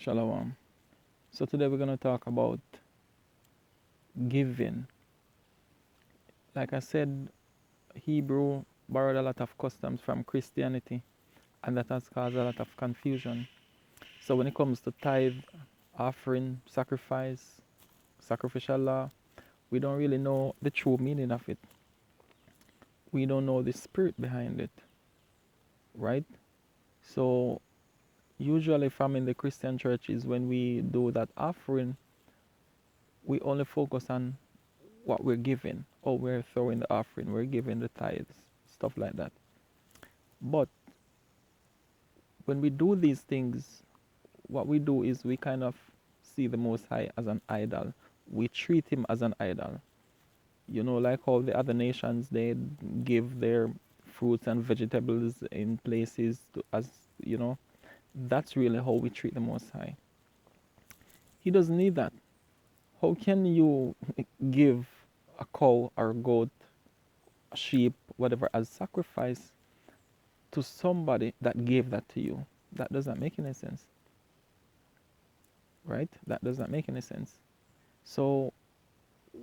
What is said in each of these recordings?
Shalom. So today we're going to talk about giving. Like I said, Hebrew borrowed a lot of customs from Christianity, and that has caused a lot of confusion. So when it comes to tithe, offering, sacrifice, sacrificial law, we don't really know the true meaning of it. We don't know the spirit behind it, right? So usually from in the Christian churches, when we do that offering, we only focus on what we're giving. Oh, we're throwing the offering, we're giving the tithes, stuff like that. But when we do these things, what we do is we kind of see the Most High as an idol. We treat him as an idol. You know, like how the other nations, they give their fruits and vegetables in places to, as, you know, that's really how we treat the Most High. He doesn't need that. How can you give a cow or a goat, a sheep, whatever, as sacrifice to somebody that gave that to you? That does not make any sense, right? That does not make any sense. So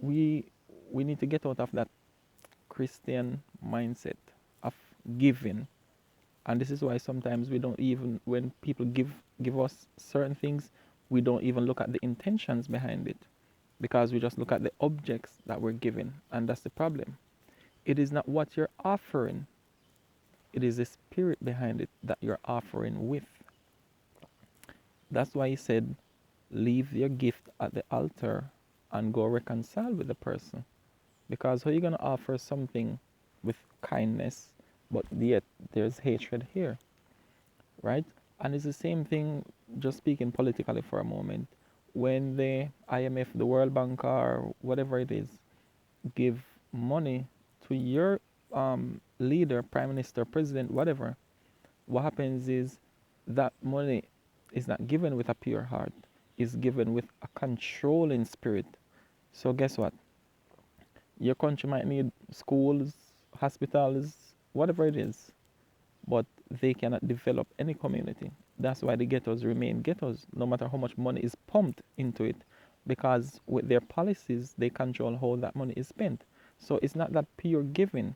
we we need to get out of that Christian mindset of giving. And this is why sometimes we don't even, when people give us certain things, we don't even look at the intentions behind it, because we just look at the objects that we're given, and that's the problem. It is not what you're offering, it is the spirit behind it that you're offering with. That's why he said, leave your gift at the altar and go reconcile with the person. Because how are you going to offer something with kindness, but yet there's hatred here, right? And it's the same thing, just speaking politically for a moment. When the IMF, the World Bank, or whatever it is, give money to your leader, prime minister, president, whatever, what happens is that money is not given with a pure heart, it's given with a controlling spirit. So guess what? Your country might need schools, hospitals, whatever it is, but they cannot develop any community. That's why the ghettos remain ghettos, no matter how much money is pumped into it, because with their policies, they control how that money is spent. So it's not that pure giving,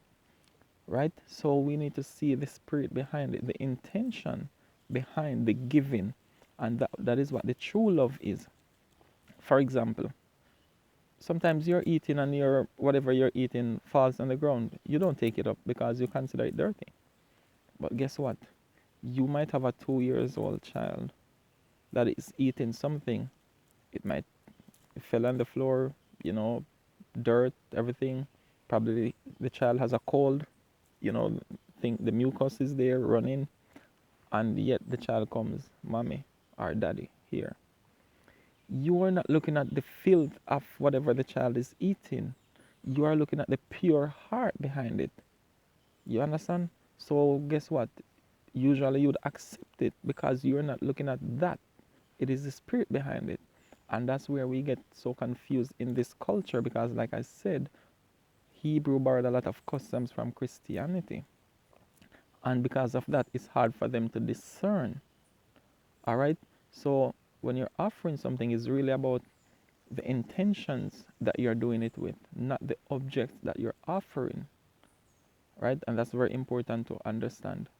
right? So we need to see the spirit behind it, the intention behind the giving, and that is what the true love is. For example, sometimes you're eating and your whatever you're eating falls on the ground. You don't take it up because you consider it dirty. But guess what? You might have a 2 years old child that is eating something. It might it fell on the floor, you know, dirt, everything. Probably the child has a cold, you know, think the mucus is there running, and yet the child comes, mommy or daddy, here. You are not looking at the filth of whatever the child is eating. You are looking at the pure heart behind it. You understand? So guess what? Usually you'd accept it because you're not looking at that. It is the spirit behind it. And that's where we get so confused in this culture, because like I said, Hebrew borrowed a lot of customs from Christianity. And because of that, it's hard for them to discern. All right? So when you're offering something, it's really about the intentions that you're doing it with, not the objects that you're offering, right? And that's very important to understand.